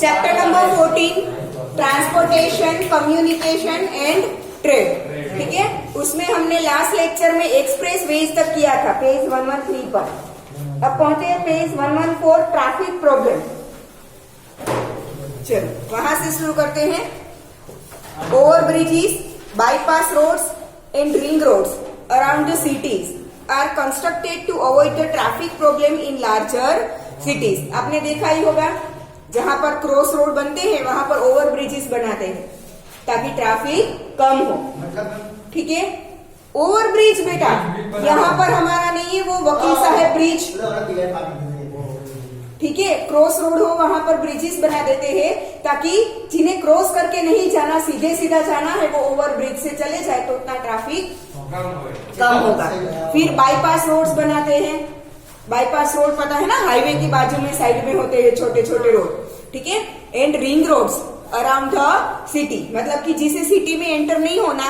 Chapter number 14 transportation, communication and trade. ठीक है, उसमें हमने लास्ट लेक्चर में एक्सप्रेस वेज तक किया था, पेज 113 पर। अब पहुंचे हैं पेज 114 ट्रैफिक प्रॉब्लम। चलो वहां से शुरू करते हैं। Over bridges, bypass roads and ring roads around the cities are constructed to avoid the traffic problem in larger cities. आपने देखा ही होगा, जहां पर क्रॉस रोड बनते हैं वहां पर ओवर ब्रिजेस बनाते हैं ताकि ट्रैफिक कम हो। ठीक है, ओवर ब्रिज बेटा यहाँ पर हमारा नहीं है, वो वकील साहब ब्रिज। ठीक है, क्रॉस रोड हो वहां पर ब्रिजेस बना देते हैं ताकि जिन्हें क्रॉस करके नहीं जाना, सीधे सीधा जाना है, वो ओवर ब्रिज से चले जाए तो उतना ट्रैफिक कम होगा। फिर बाईपास रोड्स बनाते हैं। बाईपास रोड पता है ना, हाईवे की बाजू में साइड में होते हैं छोटे छोटे रोड। ठीक है, and ring roads around the city, मतलब कि जिसे सिटी में एंटर नहीं होना,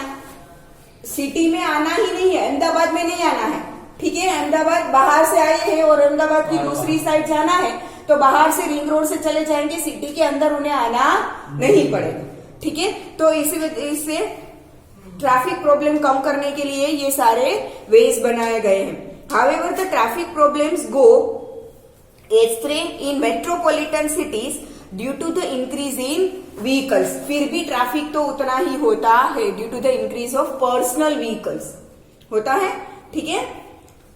सिटी में आना ही नहीं है, अहमदाबाद में नहीं आना है। ठीक है, अहमदाबाद बाहर से आए हैं और अहमदाबाद की दूसरी साइड जाना है तो बाहर से रिंग रोड से चले जाएंगे, सिटी के अंदर उन्हें आना नहीं पड़ेगा। ठीक है, तो इसी वजह से ट्रैफिक प्रॉब्लम कम करने के लिए ये सारे वेज बनाए गए हैं। However the traffic problems go extreme in metropolitan cities due to the increase in vehicles. फिर भी ट्रैफिक तो उतना ही होता है due to the increase of personal vehicles होता है। ठीक है,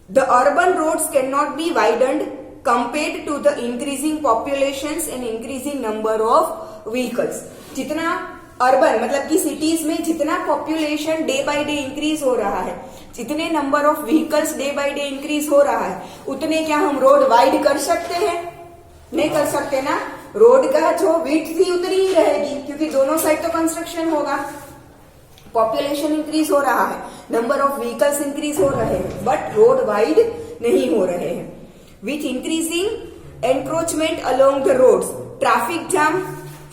the urban roads can not be widened compared to the increasing populations and increasing number of vehicles. जितना अर्बन मतलब कि सिटीज में जितना population day by day increase हो रहा है, जितने number of vehicles day by day increase हो रहा है, उतने क्या हम रोड वाइड कर सकते हैं? नहीं कर सकते ना। रोड का जो विड्थ थी उतनी ही रहेगी क्योंकि दोनों साइड तो कंस्ट्रक्शन होगा। पॉपुलेशन इंक्रीज हो रहा है, नंबर ऑफ व्हीकल्स इंक्रीज हो रहे हैं, बट रोड वाइड नहीं हो रहे हैं। With increasing encroachment along the roads, traffic jam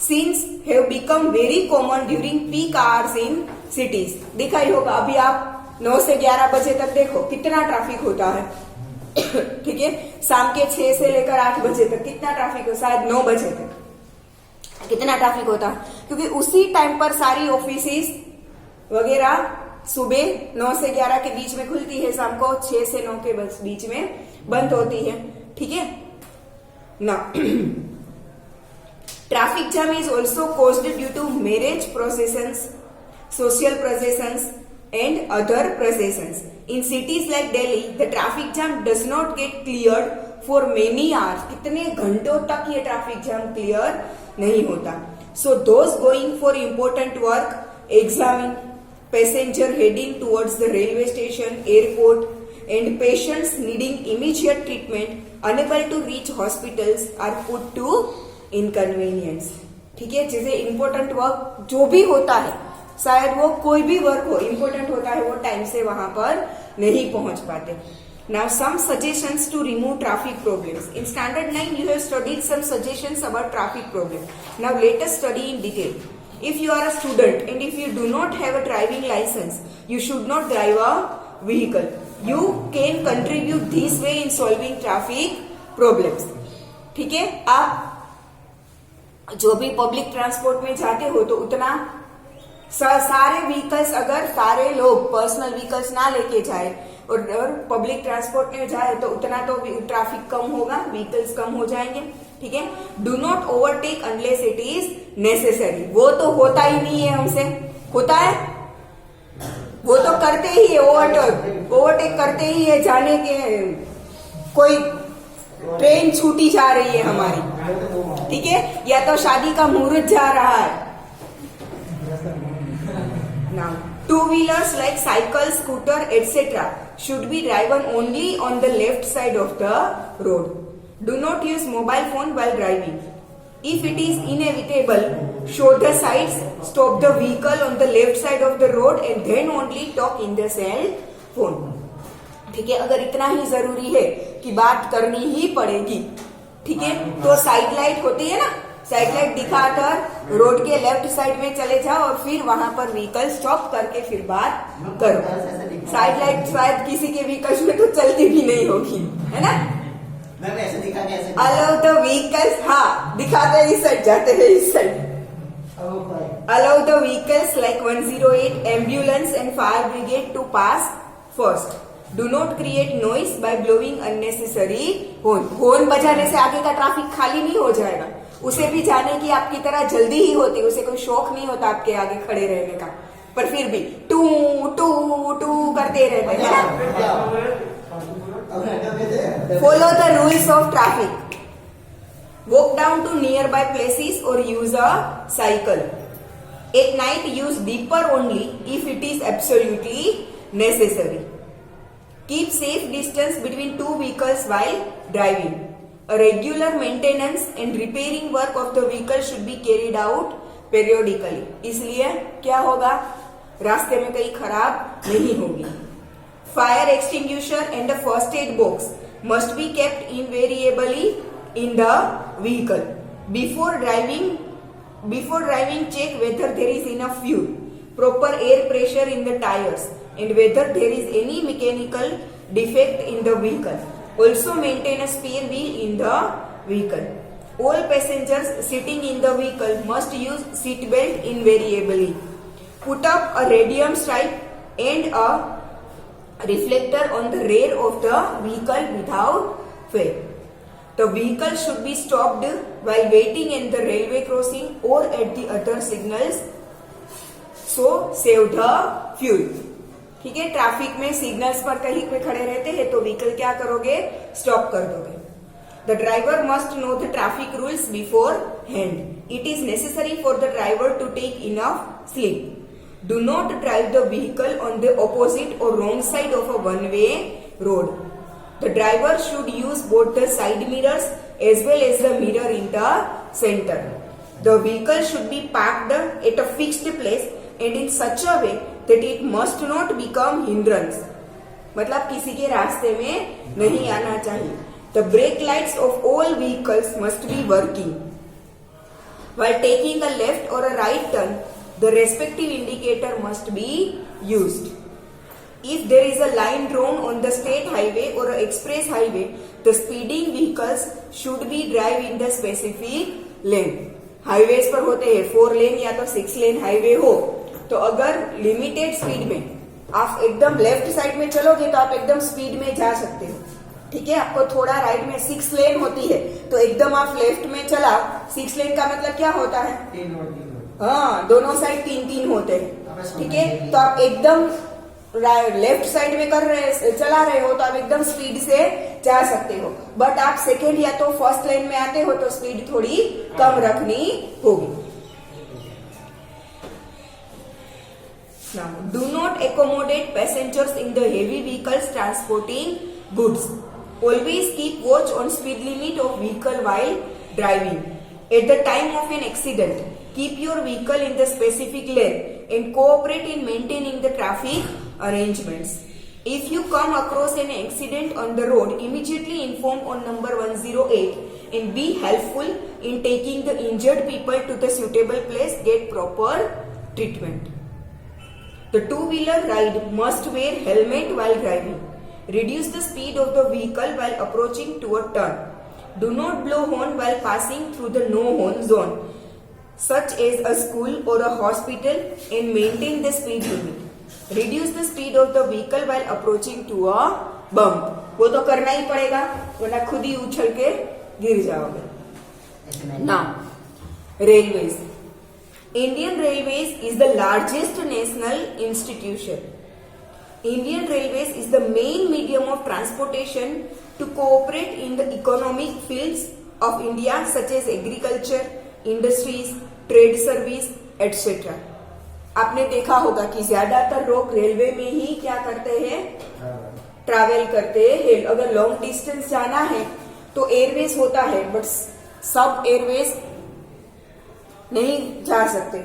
scenes have become very common during peak hours in cities. देखा ही होगा, अभी आप 9 से 11 बजे तक देखो कितना ट्रैफिक होता है। ठीक है, शाम के 6 से लेकर 8 बजे तक कितना ट्रैफिक हो, शायद 9 बजे तक कितना ट्रैफिक होता है, क्योंकि उसी टाइम पर सारी ऑफिसेस वगैरह सुबह 9 से 11 के बीच में खुलती है, शाम को 6 से 9 के बीच में बंद होती है। ठीक है ना। Traffic jam is also caused due to marriage processions, social processions and other processions. In cities like Delhi, the traffic jam does not get cleared for many hours. कितने घंटों तक ये ट्रैफिक जाम क्लियर नहीं होता। So those going for important work, examine, passenger heading towards the railway station, airport, and patients needing immediate treatment, unable to reach hospitals, are put to inconvenience. ठीक है, जैसे important work जो भी होता है, शायद वो कोई भी वर्क हो, इम्पोर्टेंट होता है, वो टाइम से वहां पर नहीं पहुंच पाते। Now some suggestions to remove traffic problems. In standard 9 you have studied some suggestions about traffic problem. Now let us study in detail. If you are a student and if you do not have a driving license, you should not drive a vehicle. You can contribute this way in solving traffic problems. ठीक है, आप जो भी public transport में जाते हो तो उतना सारे व्हीकल्स, अगर सारे लोग पर्सनल व्हीकल्स ना लेके जाए और पब्लिक ट्रांसपोर्ट में जाए तो उतना तो ट्रैफिक कम होगा, व्हीकल्स कम हो जाएंगे। ठीक है, do not overtake unless it is necessary. वो तो होता ही नहीं है हमसे, होता है वो तो करते ही है, ओवरटेक करते ही है। जाने के कोई ट्रेन छूटी जा रही है हमारी, ठीक है, या तो शादी का मुहूर्त जा रहा है। Now, two-wheelers like cycle, scooter, etc. should be driven only on the left side of the road. Do not use mobile phone while driving. If it is inevitable, show the signs, stop the vehicle on the left side of the road and then only talk in the cell phone. ठीक है, अगर इतना ही जरूरी है कि बात करनी ही पड़ेगी, ठीक है, तो साइड लाइट होती है ना, साइड लाइट दिखाकर रोड के लेफ्ट साइड में चले जाओ और फिर वहां पर व्हीकल स्टॉप करके फिर बात करो। साइड लाइट शायद किसी के व्हीकल्स में तो चलती भी नहीं होगी, है ना। अलाउ द व्हीकल्स, हाँ दिखाते हैं इस साइड, जाते हैं इस side. Allow the vehicles like 108, ambulance and fire brigade to pass first. Do not create noise by blowing unnecessary horn. Horn बजाने से आगे का ट्रैफिक खाली नहीं हो जाएगा। उसे भी जाने की आपकी तरह जल्दी ही होती, उसे कोई शौक नहीं होता आपके आगे खड़े रहने का, पर फिर भी टू टू टू करते रहते हैं ना। Follow the rules of traffic. Walk down to nearby places or use a cycle. At night, use beeper only if it is absolutely necessary. Keep safe distance between two vehicles while driving. A regular maintenance and repairing work of the vehicle should be carried out periodically. इसलिए क्या होगा, रास्ते में कहीं खराब नहीं होगी। Fire extinguisher and a first aid box must be kept invariably in the vehicle. Before driving, check whether there is enough fuel, proper air pressure in the tires, and whether there is any mechanical defect in the vehicle. Also maintain a spare wheel in the vehicle. All passengers sitting in the vehicle must use seat belt invariably. Put up a radium stripe and a reflector on the rear of the vehicle without fail. The vehicle should be stopped while waiting in the railway crossing or at the other signals, so save the fuel. ठीक है, traffic में signals पर कहीं पे खड़े रहते हैं तो व्हीकल क्या करोगे, स्टॉप कर दोगे। The driver must know the traffic rules beforehand. It is necessary for the driver to take enough sleep. Do not drive the vehicle on the opposite or wrong side of a one-way road. The driver should use both the side mirrors as well as the mirror in the center. The vehicle should be parked at a fixed place and in such a way that it must not become hindrance. मतलब किसी के रास्ते में नहीं आना चाहिए। The brake lights of all vehicles must be working. While taking a left or a right turn, the respective indicator must be used. If there is a line drawn on the state highway or an express highway, the speeding vehicles should be drive in the specific lane. Highways पर होते हैं 4 लेन या तो 6 lane highway हो, तो अगर limited speed में आप एकदम लेफ्ट साइड में चलोगे तो आप एकदम स्पीड में जा सकते हो। ठीक है, आपको थोड़ा राइट में 6 लेन होती है तो एकदम आप लेफ्ट में चलाओ। 6 लेन का मतलब क्या होता है, हाँ, दोनों साइड 3-3 होते हैं। ठीक है, तो आप एकदम लेफ्ट साइड में चला रहे हो तो आप एकदम स्पीड से जा सकते हो, बट आप सेकेंड या तो फर्स्ट लेन में आते हो तो स्पीड थोड़ी कम रखनी होगी। Now, do not accommodate passengers in the heavy vehicles transporting goods. Always keep watch on speed limit of vehicle while driving. At the time of an accident, keep your vehicle in the specific lane and cooperate in maintaining the traffic arrangements. If you come across an accident on the road, immediately inform on number 108 and be helpful in taking the injured people to the suitable place, get proper treatment. The two-wheeler ride must wear helmet while driving. Reduce the speed of the vehicle while approaching to a turn. Do not blow horn while passing through the no-horn zone, such as a school or a hospital, and maintain the speed limit. Reduce the speed of the vehicle while approaching to a bump. वो तो करना ही पड़ेगा वरना खुद ही उछल के गिर जाओगे। Now, railways. Indian Railways is the largest national institution. Indian Railways is the main medium of transportation to cooperate in the economic fields of India such as agriculture, industries, trade service, etc. आपने देखा होगा कि ज्यादातर लोग railway में ही क्या करते हैं, ट्रैवल करते हैं। अगर लॉन्ग डिस्टेंस जाना है तो एयरवेज होता है, बट सब एयरवेज नहीं जा सकते,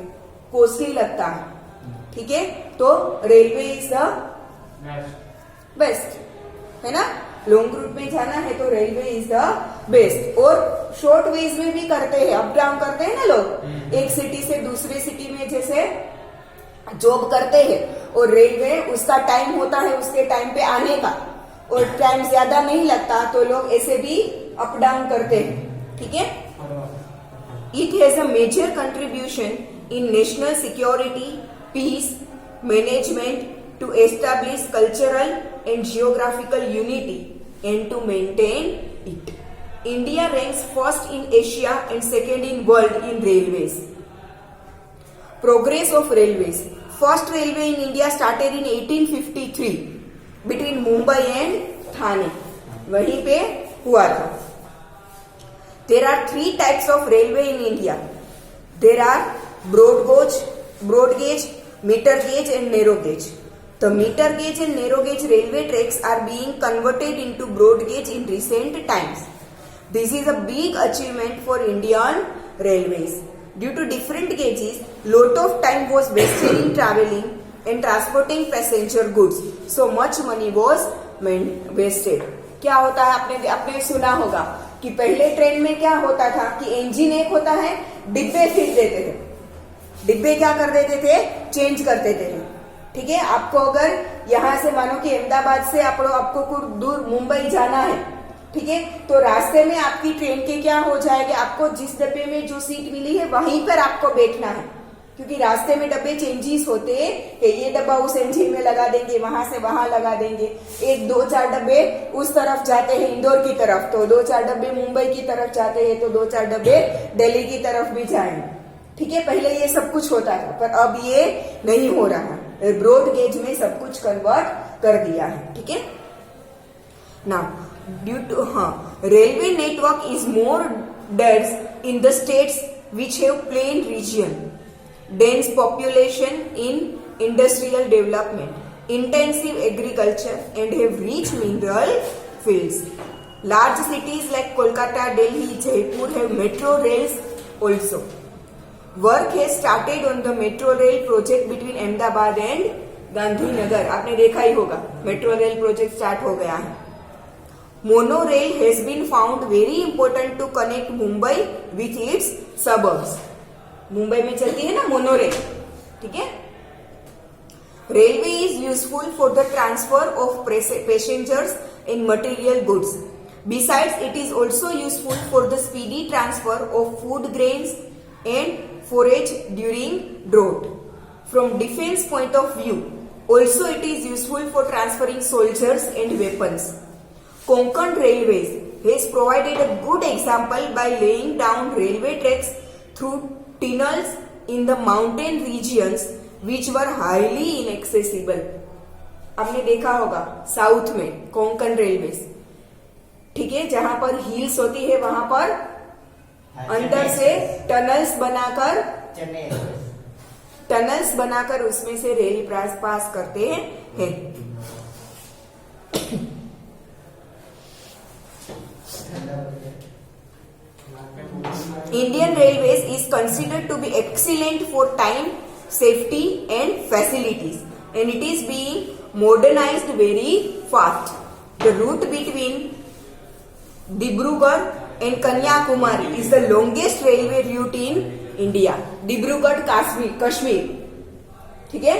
कॉस्टली लगता है। ठीक है, तो रेलवे इज द बेस्ट, है ना। लॉन्ग रूट में जाना है तो रेलवे इज द बेस्ट। और शॉर्ट वेज में भी करते हैं, अप डाउन करते हैं ना लोग, एक सिटी से दूसरे सिटी में जैसे जॉब करते हैं, और रेलवे उसका टाइम होता है उसके टाइम पे आने का, और टाइम ज्यादा नहीं लगता तो लोग ऐसे भी अप डाउन करते हैं। ठीक है, It has a major contribution in national security, peace, management, to establish cultural and geographical unity and to maintain it. India ranks first in Asia and second in world in railways. Progress of railways. First railway in India started in 1853 between Mumbai and Thane. वहीं पे हुआ था. There are 3 types of railway in India. There are broad gauge, meter gauge and narrow gauge. The meter gauge and narrow gauge railway tracks are being converted into broad gauge in recent times. This is a big achievement for Indian railways. Due to different gauges, lot of time was wasted in traveling and transporting passenger goods. So much money was wasted. क्या होता है, आपने सुना होगा कि पहले train में क्या होता था कि इंजन एक होता है, डिब्बे फिर देते थे. डिब्बे क्या कर देते थे, चेंज कर देते थे. ठीक है, आपको अगर यहाँ से मानो कि अहमदाबाद से आपको कुछ दूर मुंबई जाना है, ठीक है, तो रास्ते में आपकी ट्रेन के क्या हो जाएगा, आपको जिस डब्बे में जो सीट मिली है वहीं पर आपको बैठना है, क्योंकि रास्ते में डब्बे चेंजेस होते हैं. ये डब्बा उस इंजन में लगा देंगे, वहां से वहां लगा देंगे. 1-2-4 डब्बे उस तरफ जाते हैं इंदौर की तरफ, तो 2-4 डब्बे मुंबई की तरफ जाते हैं, तो 2-4 डब्बे दिल्ली की तरफ भी जाएंगे. ठीक है, पहले ये सब कुछ होता था, पर अब ये नहीं हो रहा. ब्रॉड गेज में सब कुछ कन्वर्ट कर दिया है. ठीक है, now due to railway network is more dense in the states which have plain region, dense population in industrial development, intensive agriculture and have rich mineral fields. Large cities like Kolkata, Delhi, Jaipur have metro rails also. Work has started on the metro rail project between Ahmedabad and Gandhinagar. आपने देखा ही होगा, metro rail project start हो गया है. Monorail has been found very important to connect Mumbai with its suburbs. Mumbai में चलती है ना मोनोरेल. ठीक है, railway is useful for the transfer of passengers and material goods. Besides, it is also useful for the speedy transfer of food, grains and forage during drought. From defense point of view, also it is useful for transferring soldiers and weapons. Konkan Railways has provided a good example by laying down railway tracks through tunnels in the mountain regions which were highly inaccessible. आपने देखा होगा south में Konkan railways, ठीक है, जहां पर hills होती है वहां पर अंदर से टनल्स बनाकर उसमें से रेल पास करते हैं. Indian Railways is considered to be excellent for time, safety and facilities, and it is being modernized very fast. The route between Dibrugarh and Kanyakumari is the longest railway route in India. Dibrugarh Kashmir, ठीक है,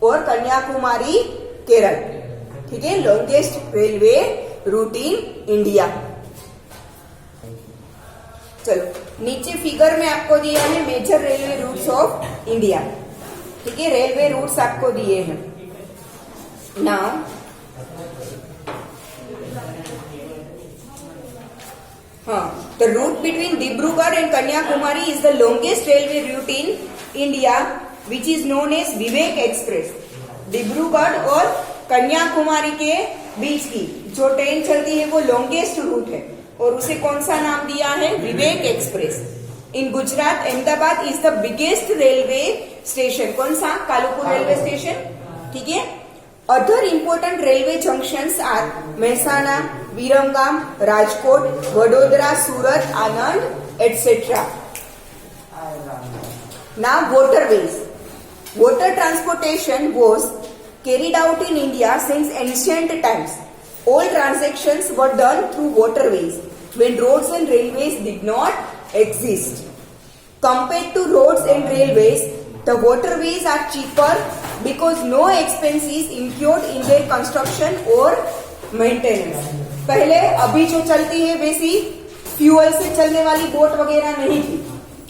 और कन्याकुमारी केरल, ठीक है, longest railway route in India. चलो, नीचे figure में आपको दिया है major railway routes of India. ठीक है, रेलवे रूट्स आपको दिए हैं. Now the route between Dibrugarh and Kanyakumari is the longest railway route in India, which is known as Vivek Express. Dibrugarh और कन्याकुमारी के बीच की जो ट्रेन चलती है वो लॉन्गेस्ट रूट है और उसे कौन सा नाम दिया है, Vivek express. In Gujarat Ahmedabad is the biggest railway station. कौन सा, कालुपुर रेलवे स्टेशन. ठीक है. Other important railway junctions are Mehsana, Viramgam, Rajkot, Vadodara, Surat, Anand etcetera. Now waterways. Water transportation was carried out in India since ancient times. All transactions were done through waterways when roads and railways did not exist. Compared to roads and railways, the waterways are cheaper because no expense is incurred in their construction or maintenance. पहले अभी जो चलती है वैसी fuel से चलने वाली boat वगैरह नहीं थी.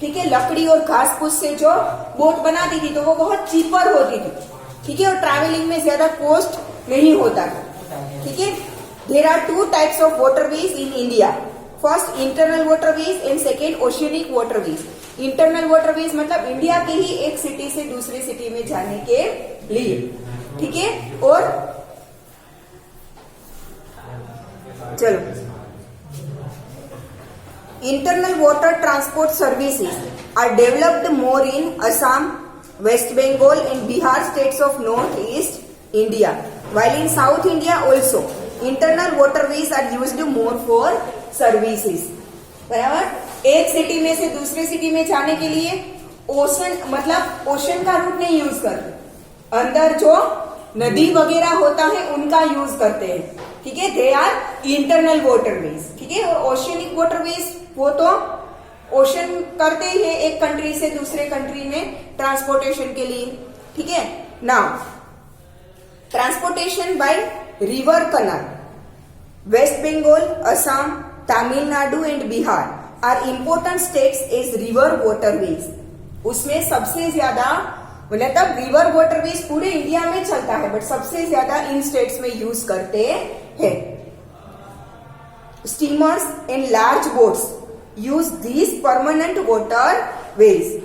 ठीक है, लकड़ी और घास फूस से जो बोट बनाती थी तो वो बहुत चीपर होती थी, ठीक है, और ट्रैवलिंग में ज्यादा कॉस्ट नहीं होता था, ठीक है। There are two types of waterways in India, first internal waterways and second oceanic waterways. Internal waterways मतलब इंडिया के ही एक सिटी से दूसरी सिटी में जाने के लिए, ठीक है। और चलो, internal water transport services are developed more in Assam, West Bengal and Bihar states of North East India, while in South India also internal waterways are used more for services। बराबर, एक सिटी में से दूसरे सिटी में जाने के लिए ओशन मतलब ओशन का रूट नहीं यूज करते, अंदर जो नदी वगैरह होता है उनका यूज करते हैं, ठीक है। दे आर इंटरनल वाटरवेज, ठीक है। और ओशियनिक वाटरवेज वो तो ओशन करते ही है एक कंट्री से दूसरे कंट्री में ट्रांसपोर्टेशन के लिए, ठीक है। Now transportation by river canal, West Bengal, Assam, Tamil Nadu and Bihar are important states as river waterways. उसमें सबसे ज्यादा मतलब रिवर वाटरवेज पूरे इंडिया में चलता है, बट सबसे ज्यादा इन स्टेट्स में यूज करते हैं। Steamers and large boats use these permanent waterways.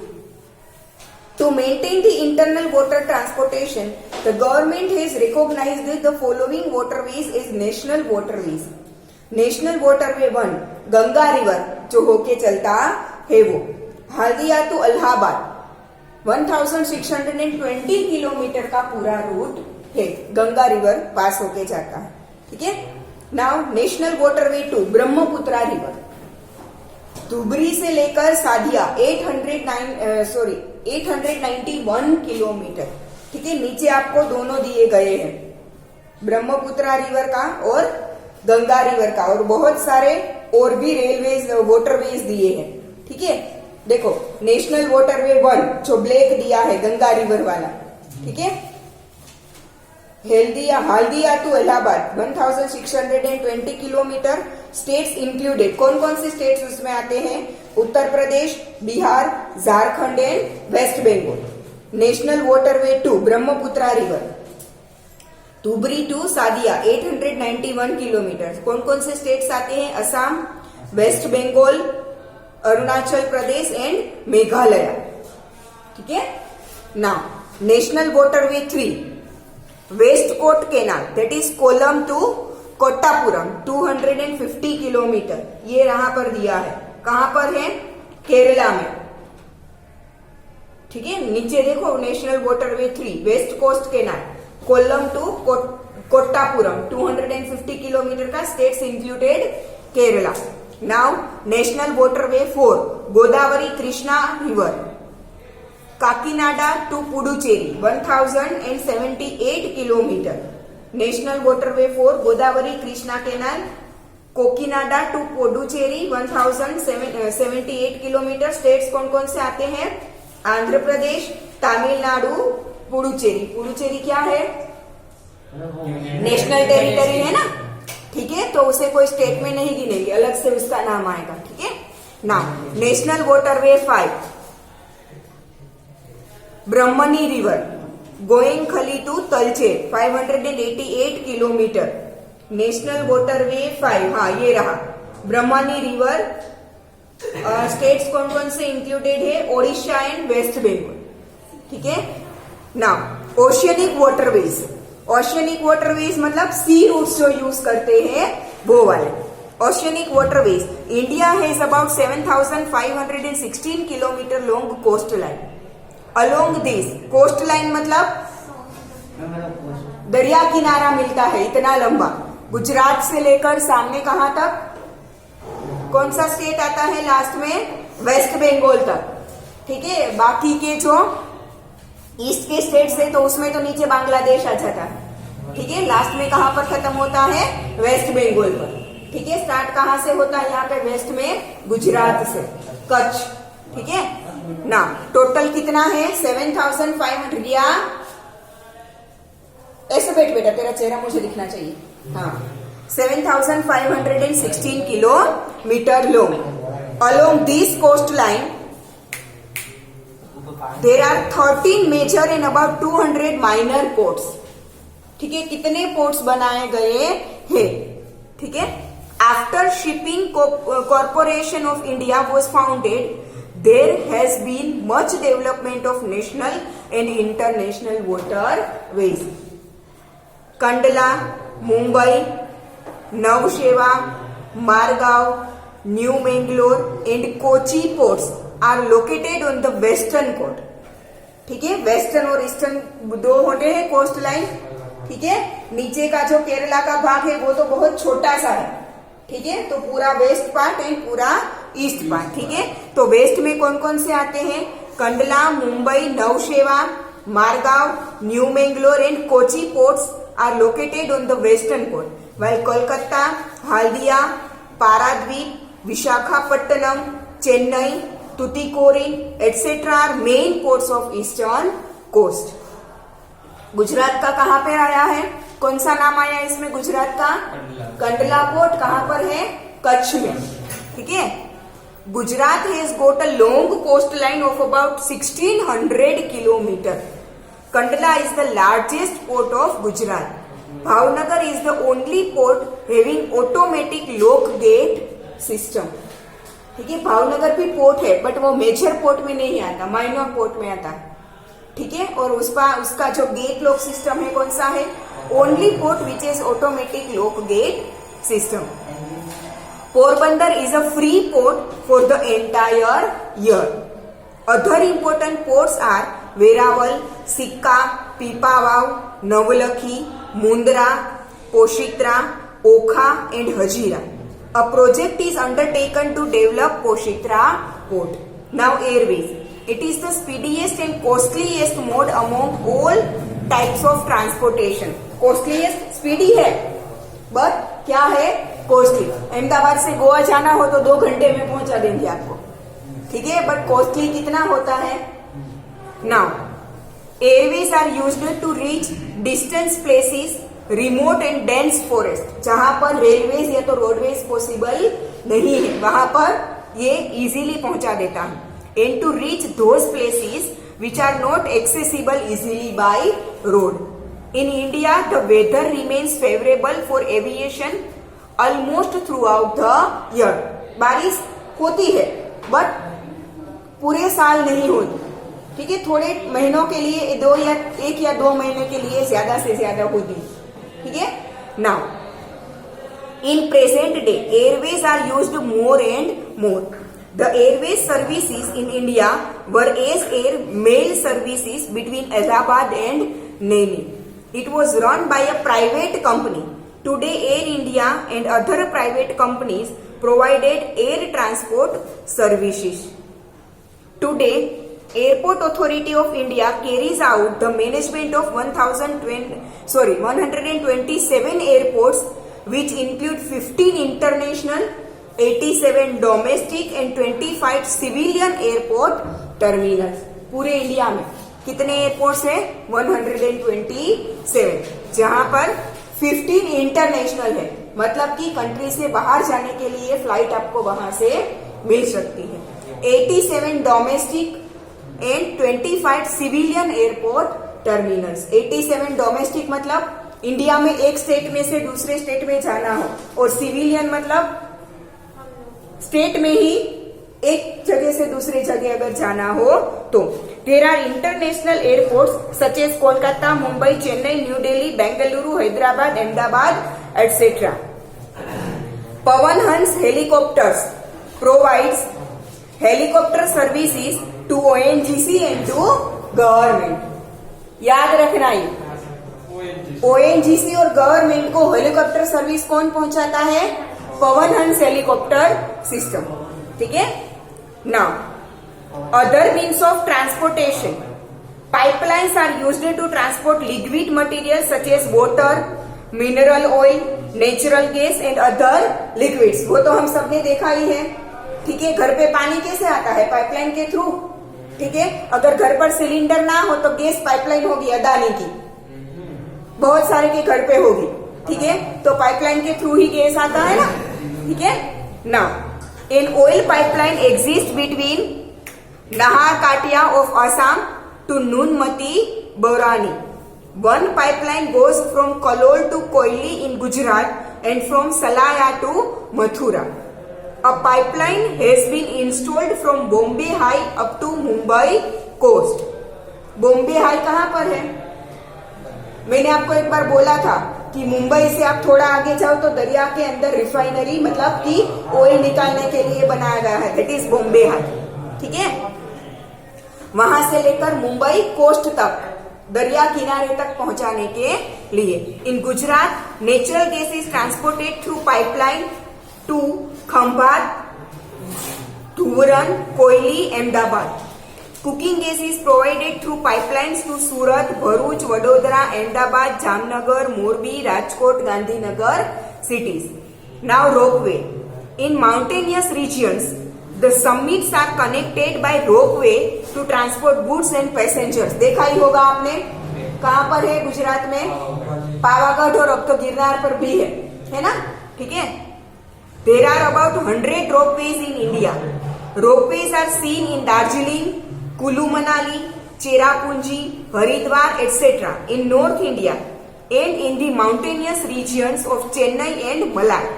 To maintain the internal water transportation, the government has recognized the following waterways as national waterways। National waterway 1 Ganga river जो होके चलता है वो हल्दिया टू इलाहाबाद 1620 किलोमीटर का पूरा रूट है, गंगा रिवर पास होके जाता है, ठीक है। Now national waterway 2 Brahmaputra river, Dhubri से लेकर सादिया 891 किलोमीटर, ठीक है। नीचे आपको दोनों दिए गए हैं, ब्रह्मपुत्रा रिवर का और गंगा रिवर का, और बहुत सारे और भी रेलवेज वाटरवेज दिए हैं, ठीक है। देखो नेशनल वाटरवे 1 जो ब्लैक दिया है गंगा रिवर वाला, ठीक है। Haldia to Allahabad 1620 kilometre. States included, कौन कौन से स्टेट्स उसमें आते हैं? Uttar Pradesh, Bihar, Jharkhand and West Bengal. National waterway 2 Brahmaputra river, Dhubri to Sadiya 891 kilometre. कौन कौन से स्टेट्स आते हैं? असम, वेस्ट बंगाल, अरुणाचल प्रदेश एंड मेघालय, ठीक है। Now national waterway 3 west coast canal, that is Kollam to Kottapuram 250 kilometre. ये यहाँ पर दिया है, कहां पर है? केरला में, ठीक है। नीचे देखो national waterway 3 west coast canal, Kollam to Kottapuram 250 kilometre का, states included Kerala. Now national waterway 4 Godavari Krishna river, Kakinada to Puducherry 1078 kilometre. National waterway 4 Godavari Krishna canal, Kakinada to Puducherry 1078 kilometre. States कौन कौन से आते हैं? आंध्र प्रदेश, तमिलनाडु, पुडुचेरी। पुडुचेरी क्या है? नेशनल टेरिटरी है ना, ठीक है, तो उसे कोई स्टेट में नहीं गिनेंगे, अलग से उसका नाम आएगा, ठीक है। Now national waterway 5 Brahmani river, Goingkhali to Talcher 588 kilometre. National waterway 5, हाँ ये रहा ब्रह्मणी रिवर। स्टेट्स कौन कौन से इंक्लूडेड है? ओडिशा एंड वेस्ट बंगाल, ठीक है। Now oceanic waterways, oceanic waterways मतलब सी रूट्स जो यूज करते हैं वो वाले oceanic waterways. India has about 7516 kilometre long coast line. Along this coast line मतलब दरिया किनारा मिलता है इतना लंबा, गुजरात से लेकर सामने कहां तक? कौन सा स्टेट आता है लास्ट में? वेस्ट बंगाल तक, ठीक है। बाकी के जो ईस्ट के स्टेट्स है तो उसमें तो नीचे बांग्लादेश आ जाता है, ठीक है। लास्ट में कहां पर खत्म होता है? वेस्ट बंगाल पर, ठीक है। स्टार्ट कहां से होता है? यहाँ पे वेस्ट में गुजरात से, कच्छ, ठीक है ना। टोटल कितना है? 7500 या ऐसे बैठ बेटा, तेरा चेहरा मुझे दिखना चाहिए, हाँ 7516 kilometre long. Along this coast line there are 13 major and about 200 minor ports. ठीक है, कितने पोर्ट्स बनाए गए हैं। ठीक है, after shipping corporation of India was founded, there has been much development of national and international waterways. Kandla, Mumbai, Navsheva, Margao, New Mangalore and Kochi ports are located on the western coast. ठीक है, western और eastern दो होते हैं coast line. ठीक है, नीचे का जो केरला का भाग है वो तो बहुत छोटा सा है। ठीक है, तो पूरा वेस्ट पार्ट एंड पूरा ईस्ट पार्ट। ठीक है, तो वेस्ट में कौन कौन से आते हैं, Kandla, Mumbai, Nhava Sheva, Margao, New Mangalore and Kochi ports are located on the western coast, while Kolkata, Haldia, Paradip, Visakhapatnam, Chennai, Tuticorin etcetera are main ports of eastern coast. Gujarat का कहां पे आया है, कौन सा नाम आया इसमें गुजरात का, कंडला पोर्ट। कहां पर है, कच्छ में। ठीक है, Gujarat has got a long coast line of about 1600 kilometre. Kandla is the largest port of Gujarat. Bhavnagar is the only port having automatic lock gate system. ठीक है, भावनगर भी पोर्ट है बट वो मेजर पोर्ट में नहीं आता, माइनर पोर्ट में आता है। ठीक है, और उसका जो गेट लॉक सिस्टम है कौन सा है, only port which is automatic lock gate system. Porbandar is a free port for the entire year. Other important ports are Verawal, Sikka, Pipavav, Navlakhi, Mundra, Poshitra, Okha and Hazira. A project is undertaken to develop Poshitra port. Now airways. It is the speediest and costliest mode among all types of transportation. Costliest, speedy है, but क्या है, costly. Ahmedabad से गोवा जाना हो तो 2 घंटे में पहुंचा देंगे आपको। ठीक है, बट कॉस्टली कितना होता है। Now airways are used to reach distance places, remote and dense forest, जहां पर रेलवेज या तो रोडवेज पॉसिबल नहीं है वहां पर ये इजीली पहुंचा देता है। And to reach those places which are not accessible easily by road. In India, the weather remains favorable for aviation almost throughout the year. बारिश होती है बट पूरे साल नहीं होती। ठीक है, थोड़े महीनों के लिए, 1 या 2 महीने के लिए ज्यादा से ज्यादा होती। ठीक है, now in present day airways are used more and more. The airways services in India were as air mail services between Allahabad and Naini. It was run by a private company. Today, Air India and other private companies provided air transport services. Today, Airport Authority of India carries out the management of 127 airports, which include 15 international, 87 domestic and 25 civilian airport terminals. पूरे India में कितने airports है, 127, जहां पर 15 international है, मतलब कि country से बाहर जाने के लिए फ्लाइट आपको वहां से मिल सकती है। 87 domestic and 25 civilian airport terminals. 87 domestic मतलब इंडिया में एक स्टेट में से दूसरे स्टेट में जाना हो, और सिविलियन मतलब स्टेट में ही एक जगह से दूसरी जगह अगर जाना हो तो। There are international airports such as Kolkata, Mumbai, Chennai, New Delhi, Bengaluru, Hyderabad, Ahmedabad etcetera. Pawan Hans helicopters provides helicopter services to ONGC and to government. याद रखना ही, ONGC और गवर्नमेंट को हेलीकॉप्टर सर्विस कौन पहुंचाता है, पवन हंस हेलीकॉप्टर सिस्टम। ठीक है, now other means of transportation. Pipelines are used to transport liquid materials such as water, mineral oil, natural gas and other liquids. वो तो हम सबने देखा ही है। ठीक है, घर पे पानी कैसे आता है, पाइपलाइन के थ्रू। ठीक है, अगर घर पर सिलेंडर ना हो तो गैस पाइपलाइन होगी अदानी की, बहुत सारे के घर पे होगी। ठीक है, तो पाइपलाइन के थ्रू ही गैस आता है ना। ठीक है, now an oil pipeline exists between Nahar Katia of Assam to Nunmati Borani. One pipeline goes from Kalol to Koili in Gujarat and from Salaya to Mathura. A pipeline has been installed from Bombay High up to Mumbai coast. Bombay High कहाँ पर है? मैंने आपको एक बार बोला था कि मुंबई से आप थोड़ा आगे जाओ तो दरिया के अंदर रिफाइनरी मतलब कि ऑयल निकालने के लिए बनाया गया है, दैट इज बॉम्बे हाई. ठीक है, वहां से लेकर मुंबई कोस्ट तक दरिया किनारे तक पहुंचाने के लिए. In Gujarat natural gas is transported through pipeline to Khambhat, Dhuvaran, Koyali, Ahmedabad. Cooking gas is provided through pipelines to Surat, Bharuch, Vadodara, Ahmedabad, Jamnagar, Morbi, Rajkot, Gandhinagar cities. Now ropeway. In mountainous regions, the summits are connected by ropeway to transport goods and passengers. देखा ही होगा आपने, कहाँ पर है गुजरात में? पावागढ़ और अब तो गिरनार पर भी है ना? ठीक है. There are about 100 ropeways in India. Ropeways are seen in Darjeeling, Kulu Manali, Cherrapunji, Haridwar, etc. in North India and in the mountainous regions of Chennai and Malad.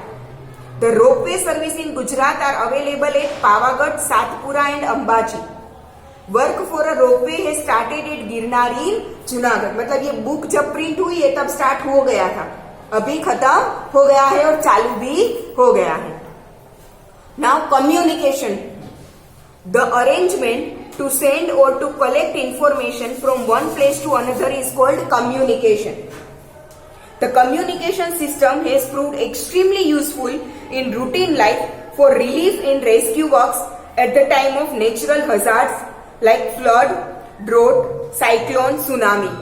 The ropeway service in Gujarat are available at Pavagadh, Satpura and Ambaji. Work for a ropeway has started at Girnar in Junagadh. मतलब ये book जब print हुई है तब start हो गया था, अभी खत्म हो गया है और चालू भी हो गया है. Now communication. The arrangement to send or to collect information from one place to another is called communication. The communication system has proved extremely useful in routine life for relief and rescue works at the time of natural hazards like flood, drought, cyclone, tsunami.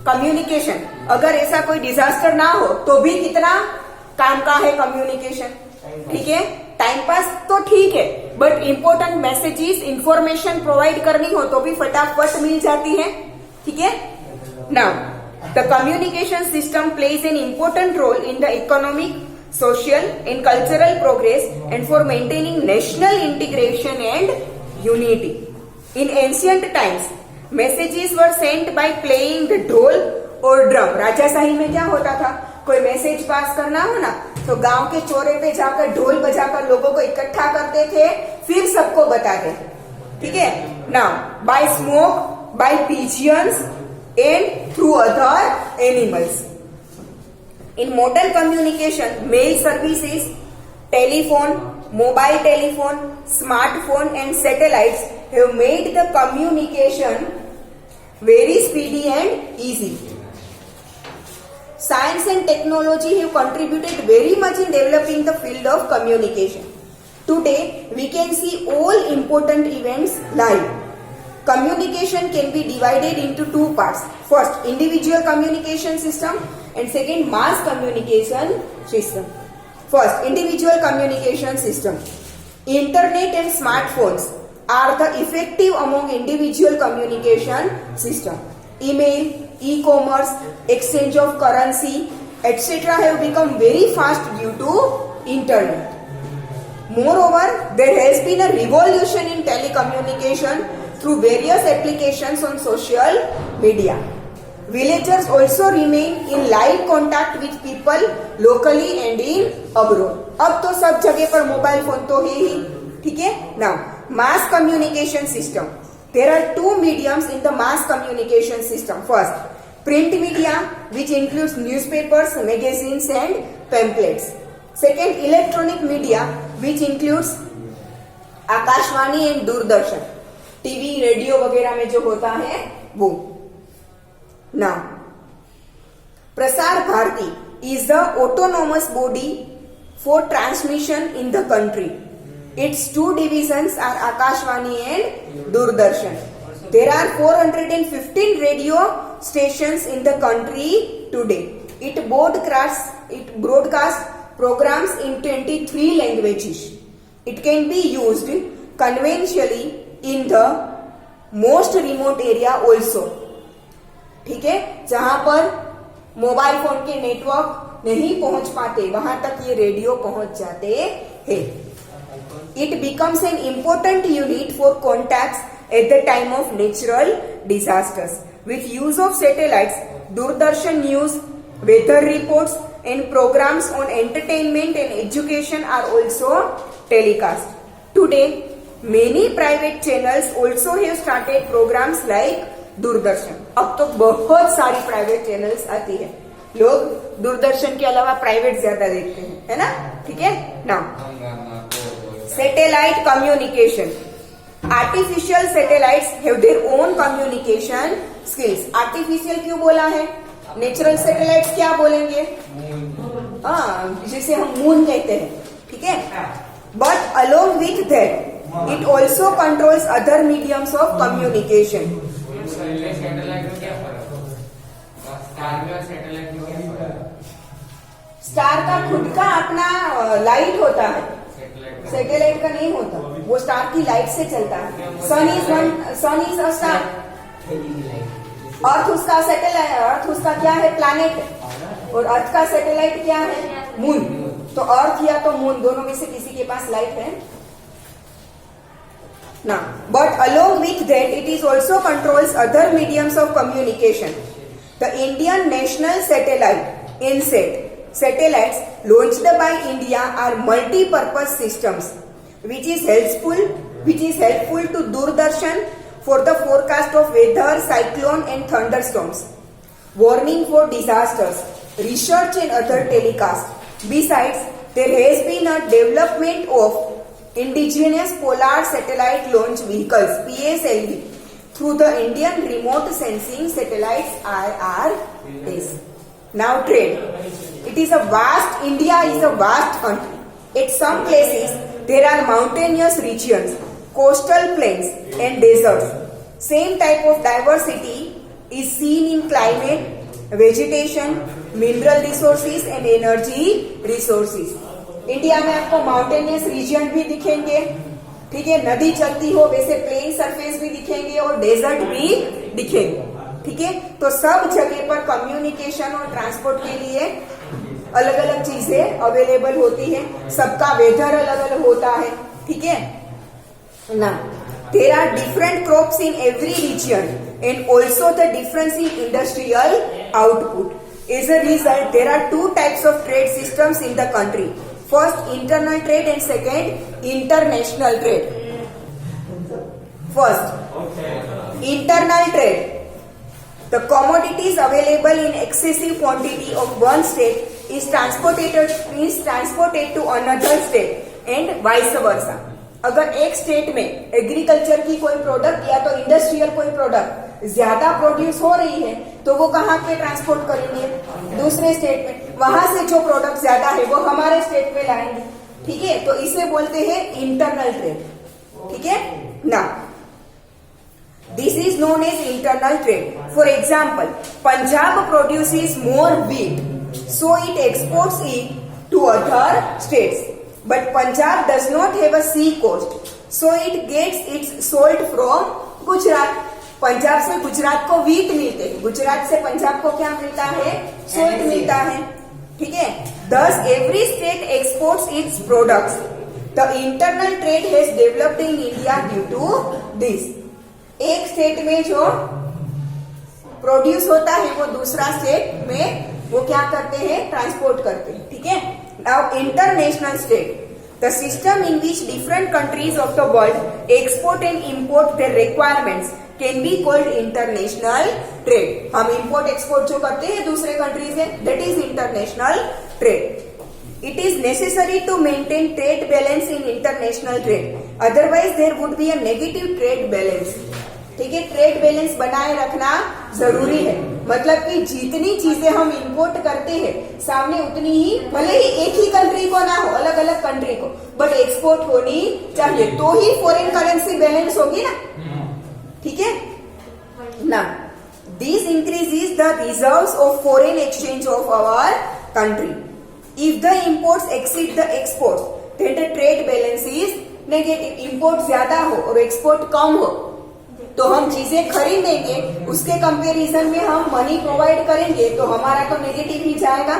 Communication, अगर ऐसा कोई disaster ना हो तो भी कितना काम का है कम्युनिकेशन. ठीक है, टाइम पास तो ठीक है, but important messages information provide करनी हो तो भी फटाफट मिल जाती है. ठीक है. Now the communication system plays an important role in the economic, social and cultural progress and for maintaining national integration and unity. In ancient times messages were sent by playing the dhol और drum. राजाशाही में क्या होता था, कोई message pass करना हो ना तो गांव के चौरे पे जाकर ढोल बजाकर लोगों को इकट्ठा करते थे, फिर सबको बताते थे. ठीक है. Now by smoke, by pigeons and through other animals. In modern communication mail services, telephone, mobile telephone, smartphone and satellites have made the communication very speedy and easy. Science and technology have contributed very much in developing the field of communication. Today, we can see all important events live. Communication can be divided into two parts. First, individual communication system and second, mass communication system. First, individual communication system. Internet and smartphones are the effective among individual communication system. Email, e-commerce, exchange of currency, etc. have become very fast due to internet. Moreover, there has been a revolution in telecommunication through various applications on social media. Villagers also remain in live contact with people locally and in abroad. अब तो सब जगह पर mobile phone तो है ही. ठीक है. Now, mass communication system. There are two mediums in the mass communication system. First, print media, which includes newspapers, magazines and pamphlets. Second, electronic media, which includes Akashvani and Doordarshan, TV, radio वगैरह में जो होता है वो. Now, Prasar Bharati is the autonomous body for transmission in the country. Its two divisions are Akashvani and Doordarshan. There are 415 radio stations in the country today. It broadcasts programs in 23 languages. It can be used conventionally in the most remote area also. ठीक है, जहां पर mobile phone के network नहीं पहुंच पाते वहां तक ये रेडियो पहुंच जाते हैं. It becomes an important unit for contacts at the time of natural disasters. With use of satellites, Doordarshan News, weather reports and programs on entertainment and education are also telecast. Today, many private channels also have started programs like Doordarshan. अब तो बहुत सारी private channels आती है. लोग दूरदर्शन के अलावा private ज्यादा देखते हैं, है ना? ठीक है ना. Satellite communication. Artificial satellites have their own communication skills. Artificial क्यों बोला है? नेचुरल सैटेलाइट्स क्या बोलेंगे? हाँ, जिसे हम मून कहते हैं. ठीक है. But along with that it also controls other mediums of communication. Star का खुद का अपना लाइट होता है, सैटेलाइट का नहीं होता. वो स्टार की लाइट से चलता है. सन इज अ स्टार. अर्थ उसका सैटेलाइट, अर्थ उसका क्या है? प्लैनेट है. और अर्थ का सैटेलाइट क्या है? मून. तो अर्थ या तो मून, दोनों में से किसी के पास लाइट है ना. But along with that, it is also controls other mediums of communication. The Indian National Satellite (INSAT) satellites launched by India are multi-purpose systems, which is helpful to Doordarshan for the forecast of weather, cyclone and thunderstorms, warning for disasters, research and other telecasts. Besides, there has been a development of Indigenous Polar Satellite Launch Vehicles (PSLV) through the Indian Remote Sensing Satellites (IRS). Now trade. India is a vast country. At some places there are mountainous regions, coastal plains and deserts. Same type of diversity is seen in climate, vegetation, mineral resources and energy resources. India में आपको mountainous region भी दिखेंगे. ठीक है. नदी चलती हो वैसे प्लेन सरफेस भी दिखेंगे और डेजर्ट भी दिखेंगे. ठीक है. तो सब जगह पर कम्युनिकेशन और ट्रांसपोर्ट के लिए अलग अलग चीजें अवेलेबल होती है. सबका वेदर अलग अलग होता है. ठीक है ना. There are different crops in every region and also the difference in industrial output. As a result there are two types of trade systems in the country. First, internal trade and second, international trade. First, internal trade. The commodities available in excessive quantity of one state is transported to another state and vice versa. अगर एक state में agriculture की कोई product या तो industrial कोई product ज्यादा produce हो रही है तो वो कहाँ पे ट्रांसपोर्ट करेंगे? दूसरे स्टेट में. वहां से जो प्रोडक्ट ज्यादा है वो हमारे स्टेट में लाएंगे. ठीक है. तो इसे बोलते हैं इंटरनल ट्रेड. ठीक है ना. This is known as internal trade. For example, Punjab produces more wheat so it exports it to other states. But Punjab does not have a sea coast, so it gets its salt from Gujarat. Punjab से गुजरात को wheat मिलते हैं, गुजरात से पंजाब को क्या मिलता है? Salt मिलता है. ठीक है. Thus every state exports its products. The internal trade has developed in India due to this. एक स्टेट में जो प्रोड्यूस होता है वो दूसरा स्टेट में वो क्या करते हैं? ट्रांसपोर्ट करते हैं. ठीक है. Now, international trade, the system in which different countries of the world export and import their requirements can be called international trade. हम import export जो करते हैं दूसरे कंट्री से, that is international trade. It is necessary to maintain trade balance in international trade. Otherwise, there would be a negative trade balance. ठीक है. Trade balance बनाए रखना जरूरी है. मतलब कि जितनी चीजें हम इंपोर्ट करते हैं सामने उतनी ही, भले ही एक ही कंट्री को ना हो, अलग अलग कंट्री को, बट एक्सपोर्ट होनी चाहिए. तो ही फॉरेन करेंसी बैलेंस होगी ना. ठीक है ना. This increases the reserves of foreign exchange of our country. If the imports exceed the exports then the trade balance is negative. Import ज्यादा हो और एक्सपोर्ट कम हो तो हम चीजें खरीदेंगे, उसके कंपैरिजन में हम मनी प्रोवाइड करेंगे तो हमारा तो नेगेटिव ही जाएगा.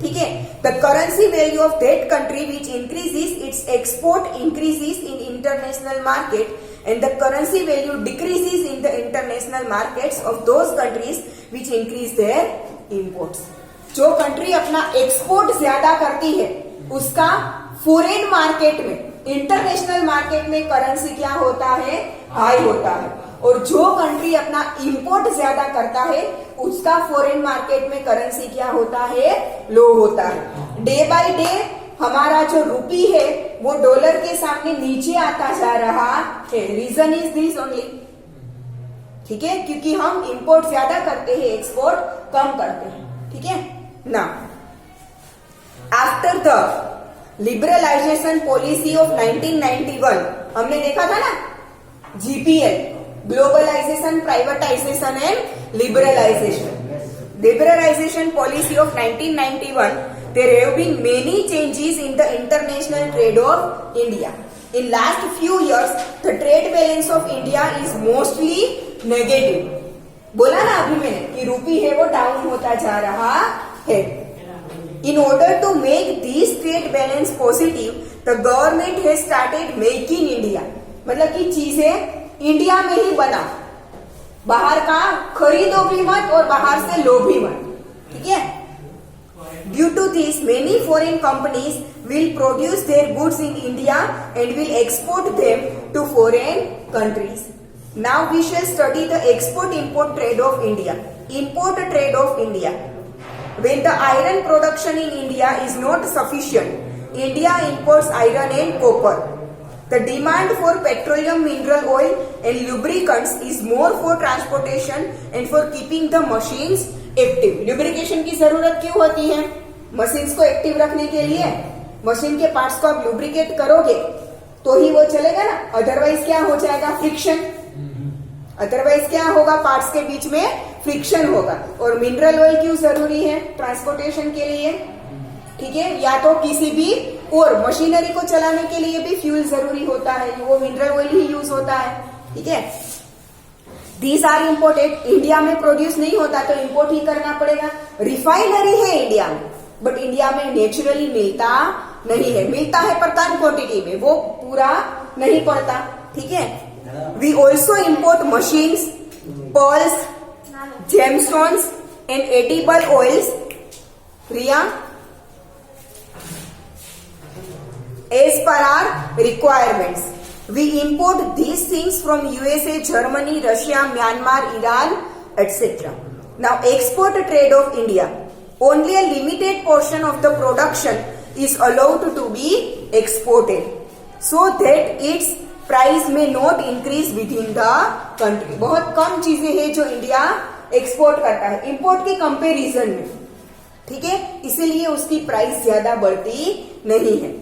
ठीक है. The currency value of that country which increases it's export increases in international market and the currency value decreases in the international markets of those countries which increase their imports. जो country अपना export ज्यादा करती है उसका foreign market में, international market में currency क्या होता है, हाई होता है, और जो कंट्री अपना इंपोर्ट ज्यादा करता है उसका फॉरेन मार्केट में करेंसी क्या होता है, लो होता है. डे बाय डे हमारा जो रूपी है वो डॉलर के सामने नीचे आता जा रहा है. Reason is this only. ठीक है, क्योंकि हम इंपोर्ट ज्यादा करते हैं, एक्सपोर्ट कम करते हैं. ठीक है ना. After the liberalisation policy of 1991 हमने देखा था ना, GPL, globalisation, privatisation and liberalisation policy of 1991. There have been many changes in the international trade of India. In last few years, the trade balance of India is mostly negative. बोला ना अभी मैंने कि रूपी है वो डाउन होता जा रहा है. In order to make this trade balance positive, the government has started Make in India. मतलब कि चीजें इंडिया में ही बना, बाहर का खरीदो भी मत और बाहर से लो भी मत. ठीक है. Due to this, many foreign companies will produce their goods in India and will export them to foreign countries. Now we shall study the export-import trade of India. Import trade of India. When the iron production in India is not sufficient, India imports iron and copper. The demand for petroleum, mineral oil and lubricants is more for transportation and for keeping the machines active. Lubrication की जरूरत क्यों होती है? Machines को active रखने के लिए. Machine के पार्ट्स को आप लुब्रिकेट करोगे तो ही वो चलेगा ना, अदरवाइज क्या हो जाएगा, फ्रिक्शन. अदरवाइज क्या होगा, पार्ट्स के बीच में फ्रिक्शन होगा. और मिनरल ऑयल क्यों जरूरी है? ट्रांसपोर्टेशन के लिए. ठीक है, या तो किसी भी और मशीनरी को चलाने के लिए भी फ्यूल जरूरी होता है, वो मिनरल ऑयल ही यूज होता है. ठीक है. These are imported. इंडिया में प्रोड्यूस नहीं होता तो इंपोर्ट ही करना पड़ेगा. रिफाइनरी है इंडिया में, बट इंडिया में नेचुरली मिलता नहीं है. मिलता है पर कम क्वांटिटी में, वो पूरा नहीं पड़ता. ठीक है. We also import machines, pearls, gemstones and edible oils. रिया, as per our requirements. We import these things from USA, Germany, Russia, Myanmar, Iran, etc. Now, export trade of India. Only a limited portion of the production is allowed to be exported, so that its price may not increase within the country. बहुत कम चीजें हैं जो India export करता है import के comparison में. ठीक है, इसीलिए उसकी प्राइस ज्यादा बढ़ती नहीं है.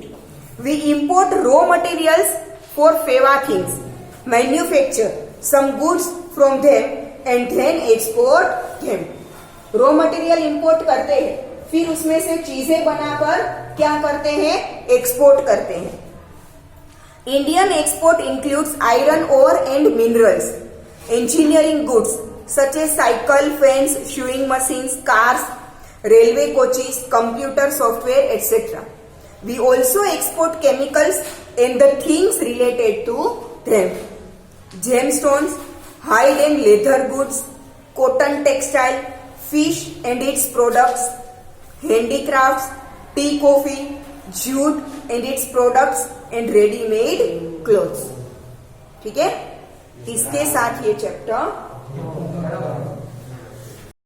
We import raw materials for FEVA things, manufacture some goods from them and then export them. Raw material import करते हैं, फिर उसमें से चीजें बनाकर क्या करते हैं, एक्सपोर्ट करते हैं. Indian export includes iron ore and minerals, engineering goods such as cycle, fans, sewing machines, cars, railway coaches, computer software etcetera. We also export chemicals and the things related to them. Gemstones, hide and leather goods, cotton textile, fish and its products, handicrafts, tea, coffee, jute and its products and ready-made clothes. ठीक है, इसके साथ ये chapter